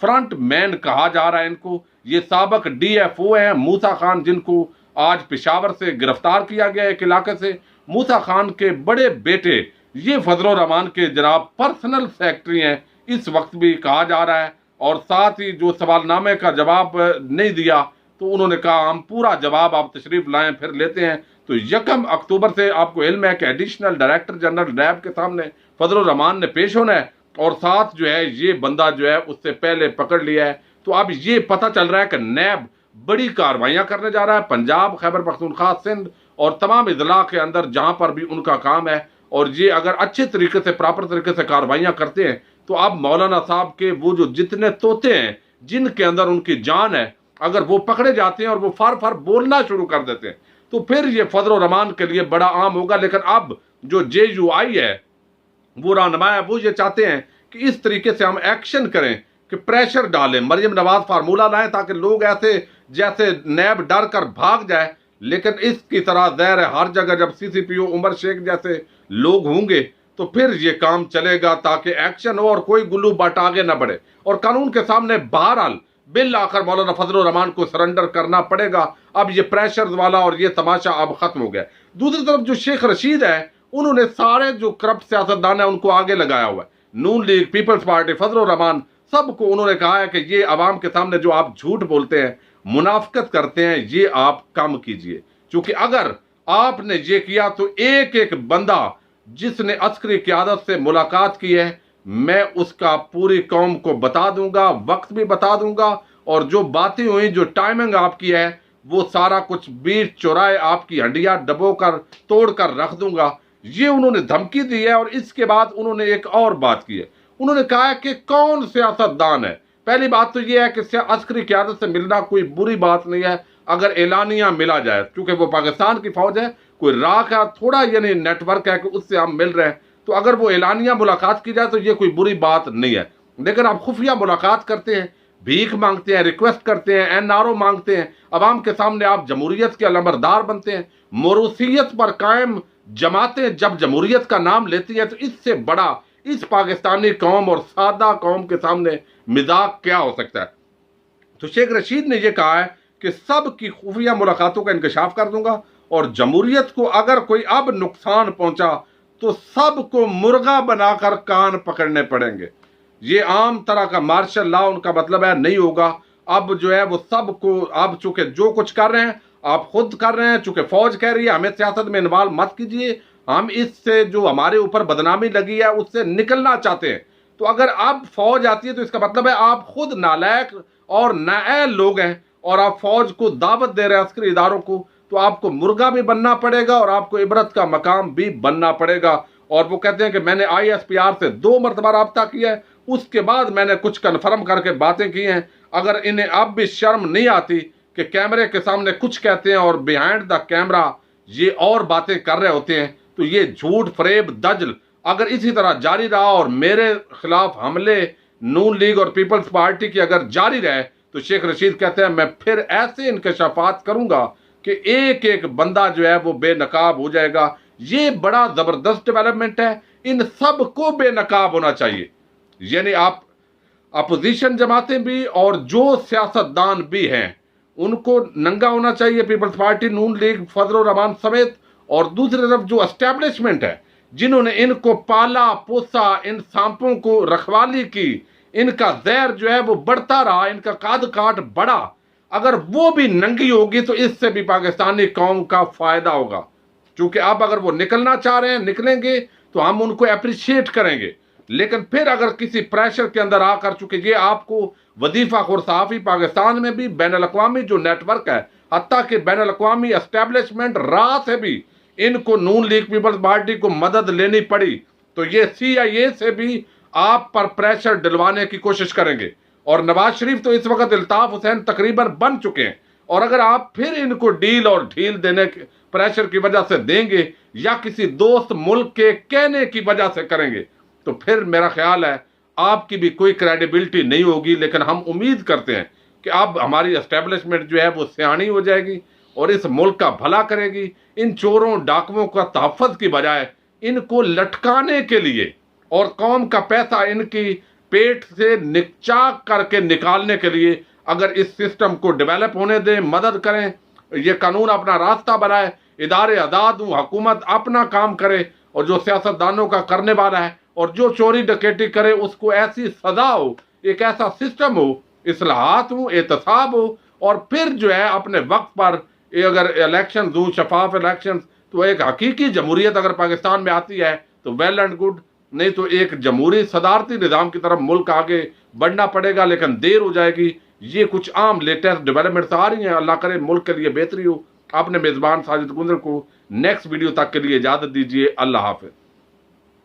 Front مین کہا جا رہا ہے ان کو۔ یہ سابق ڈی ایف او ہیں موسیٰ خان، جن کو آج پشاور سے گرفتار کیا گیا ایک علاقے سے۔ موسیٰ خان کے بڑے بیٹے یہ فضل الرحمان کے جناب پرسنل سیکٹری ہیں، اس وقت بھی کہا جا رہا ہے۔ اور ساتھ ہی جو سوال نامے کا جواب نہیں دیا تو انہوں نے کہا ہم پورا جواب آپ تشریف لائیں پھر لیتے ہیں۔ تو 1 اکتوبر سے آپ کو علم ہے کہ ایڈیشنل ڈائریکٹر جنرل ریب کے سامنے فضل الرحمان نے پیش ہونا ہے، اور ساتھ جو ہے یہ بندہ جو ہے اس سے پہلے پکڑ لیا ہے۔ تو اب یہ پتہ چل رہا ہے کہ نیب بڑی کاروائیاں کرنے جا رہا ہے پنجاب، خیبر پختونخوا، سندھ اور تمام اضلاع کے اندر جہاں پر بھی ان کا کام ہے۔ اور یہ اگر اچھے طریقے سے پراپر طریقے سے کاروائیاں کرتے ہیں تو اب مولانا صاحب کے وہ جو جتنے طوطے ہیں جن کے اندر ان کی جان ہے، اگر وہ پکڑے جاتے ہیں اور وہ فر بولنا شروع کر دیتے ہیں تو پھر یہ فضل الرحمان کے لیے بڑا عام ہوگا۔ لیکن اب جو JUI ہے وہ رہنما ہے، وہ یہ چاہتے ہیں کہ اس طریقے سے ہم ایکشن کریں کہ پریشر ڈالیں، مریم نواز فارمولہ لائیں تاکہ لوگ ایسے جیسے نیب ڈر کر بھاگ جائے۔ لیکن اس کی طرح ظاہر ہے ہر جگہ جب CCPO عمر شیخ جیسے لوگ ہوں گے تو پھر یہ کام چلے گا تاکہ ایکشن ہو اور کوئی گلو بٹ آگے نہ بڑھے، اور قانون کے سامنے بہرحال بالآخر مولانا فضل الرحمان کو سرنڈر کرنا پڑے گا۔ اب یہ پریشر والا اور یہ تماشا اب ختم ہو گیا۔ دوسری طرف جو شیخ رشید ہے انہوں نے سارے جو کرپٹ سیاستدان ہیں ان کو آگے لگایا ہوا ہے، نون لیگ، پیپلز پارٹی، فضل الرحمان، سب کو انہوں نے کہا ہے کہ یہ عوام کے سامنے جو آپ جھوٹ بولتے ہیں، منافقت کرتے ہیں، یہ آپ کم کیجئے، چونکہ اگر آپ نے یہ کیا تو ایک ایک بندہ جس نے عسکری قیادت سے ملاقات کی ہے میں اس کا پوری قوم کو بتا دوں گا، وقت بھی بتا دوں گا، اور جو باتیں ہوئیں، جو ٹائمنگ آپ کی ہے وہ سارا کچھ بیچ چورائے آپ کی ہڈیاں ڈبو کر توڑ کر رکھ دوں گا۔ یہ انہوں نے دھمکی دی ہے۔ اور اس کے بعد انہوں نے ایک اور بات کی ہے، انہوں نے کہا ہے کہ کون سیاستدان ہے۔ پہلی بات تو یہ ہے کہ عسکری قیادت سے ملنا کوئی بری بات نہیں ہے اگر اعلانیہ ملا جائے، کیونکہ وہ پاکستان کی فوج ہے، کوئی راکھ ہے، تھوڑا یعنی نیٹ ورک ہے کہ اس سے ہم مل رہے ہیں، تو اگر وہ اعلانیہ ملاقات کی جائے تو یہ کوئی بری بات نہیں ہے۔ لیکن آپ خفیہ ملاقات کرتے ہیں، بھیک مانگتے ہیں، ریکویسٹ کرتے ہیں، NRO مانگتے ہیں، عوام کے سامنے آپ جمہوریت کے علمبردار بنتے ہیں، موروثیت پر قائم جماعتیں جب جمہوریت کا نام لیتی ہے تو اس سے بڑا اس پاکستانی قوم اور سادہ قوم کے سامنے مذاق کیا ہو سکتا ہے۔ تو شیخ رشید نے یہ کہا ہے کہ سب کی خفیہ ملاقاتوں کا انکشاف کر دوں گا، اور جمہوریت کو اگر کوئی اب نقصان پہنچا تو سب کو مرغا بنا کر کان پکڑنے پڑیں گے۔ یہ عام طرح کا مارشل لا ان کا مطلب ہے نہیں ہوگا۔ اب جو ہے وہ سب کو، اب چونکہ جو کچھ کر رہے ہیں آپ خود کر رہے ہیں، چونکہ فوج کہہ رہی ہے ہمیں سیاست میں انوالو مت کیجیے، ہم اس سے جو ہمارے اوپر بدنامی لگی ہے اس سے نکلنا چاہتے ہیں۔ تو اگر اب فوج آتی ہے تو اس کا مطلب ہے آپ خود نالائق اور نااہل لوگ ہیں، اور آپ فوج کو دعوت دے رہے ہیں، عسکری اداروں کو، تو آپ کو مرغا بھی بننا پڑے گا اور آپ کو عبرت کا مقام بھی بننا پڑے گا۔ اور وہ کہتے ہیں کہ میں نے ISPR سے 2 مرتبہ رابطہ کیا ہے، اس کے بعد میں نے کچھ کنفرم کر کے باتیں کی ہیں۔ اگر انہیں اب بھی شرم نہیں آتی کہ کیمرے کے سامنے کچھ کہتے ہیں اور بیہائنڈ دا کیمرہ یہ اور باتیں کر رہے ہوتے ہیں، تو یہ جھوٹ، فریب، دجل اگر اسی طرح جاری رہا اور میرے خلاف حملے نون لیگ اور پیپلز پارٹی کی اگر جاری رہے تو شیخ رشید کہتے ہیں میں پھر ایسے انکشافات کروں گا کہ ایک ایک بندہ جو ہے وہ بے نقاب ہو جائے گا۔ یہ بڑا زبردست ڈیولپمنٹ ہے، ان سب کو بے نقاب ہونا چاہیے، یعنی آپ اپوزیشن جماعتیں بھی اور جو سیاستدان بھی ہیں ان کو ننگا ہونا چاہیے، پیپلز پارٹی، نون لیگ، فضل الرحمان سمیت، اور دوسری طرف جو اسٹیبلشمنٹ ہے جنہوں نے ان کو پالا پوسا، ان سانپوں کو رکھوالی کی، ان کا زہر جو ہے وہ بڑھتا رہا، ان کا قاد کاٹ بڑھا، اگر وہ بھی ننگی ہوگی تو اس سے بھی پاکستانی قوم کا فائدہ ہوگا۔ چونکہ اب اگر وہ نکلنا چاہ رہے ہیں، نکلیں گے تو ہم ان کو اپریشیٹ کریں گے۔ لیکن پھر اگر کسی پریشر کے اندر آ کر، چونکہ یہ آپ کو وظیفہ خور صحافی پاکستان میں بھی، بین الاقوامی جو نیٹ ورک ہے، حتیٰ کہ بین الاقوامی اسٹیبلشمنٹ راہ سے بھی ان کو نون لیگ پیپلز پارٹی کو مدد لینی پڑی، تو یہ CIA سے بھی آپ پر پریشر ڈلوانے کی کوشش کریں گے۔ اور نواز شریف تو اس وقت الطاف حسین تقریباً بن چکے ہیں، اور اگر آپ پھر ان کو ڈیل اور ڈھیل دینے کے پریشر کی وجہ سے دیں گے یا کسی دوست ملک کے کہنے کی وجہ سے کریں گے تو پھر میرا خیال ہے آپ کی بھی کوئی کریڈیبلٹی نہیں ہوگی۔ لیکن ہم امید کرتے ہیں کہ اب ہماری اسٹیبلشمنٹ جو ہے وہ سیانی ہو جائے گی اور اس ملک کا بھلا کرے گی۔ ان چوروں ڈاکوؤں کا تحفظ کی بجائے ان کو لٹکانے کے لیے اور قوم کا پیسہ ان کی پیٹ سے نکچاک کر کے نکالنے کے لیے اگر اس سسٹم کو ڈیولپ ہونے دیں، مدد کریں، یہ قانون اپنا راستہ بنائے، ادارے آزاد ہوں، حکومت اپنا کام کرے، اور جو سیاستدانوں کا کرنے والا ہے اور جو چوری ڈکیٹی کرے اس کو ایسی سزا ہو، ایک ایسا سسٹم ہو، اصلاحات ہوں، احتساب ہو، اور پھر جو ہے اپنے وقت پر اگر الیکشنز ہوں، شفاف الیکشنز، تو ایک حقیقی جمہوریت اگر پاکستان میں آتی ہے تو ویل اینڈ گڈ، نہیں تو ایک جمہوری صدارتی نظام کی طرف ملک آگے بڑھنا پڑے گا، لیکن دیر ہو جائے گی۔ یہ کچھ عام لیٹسٹ ڈیولپمنٹس آ رہی ہیں، اللہ کرے ملک کے لیے بہتری ہو۔ اپنے میزبان ساجد گندر کو نیکسٹ ویڈیو تک کے لیے اجازت دیجیے، اللہ حافظ۔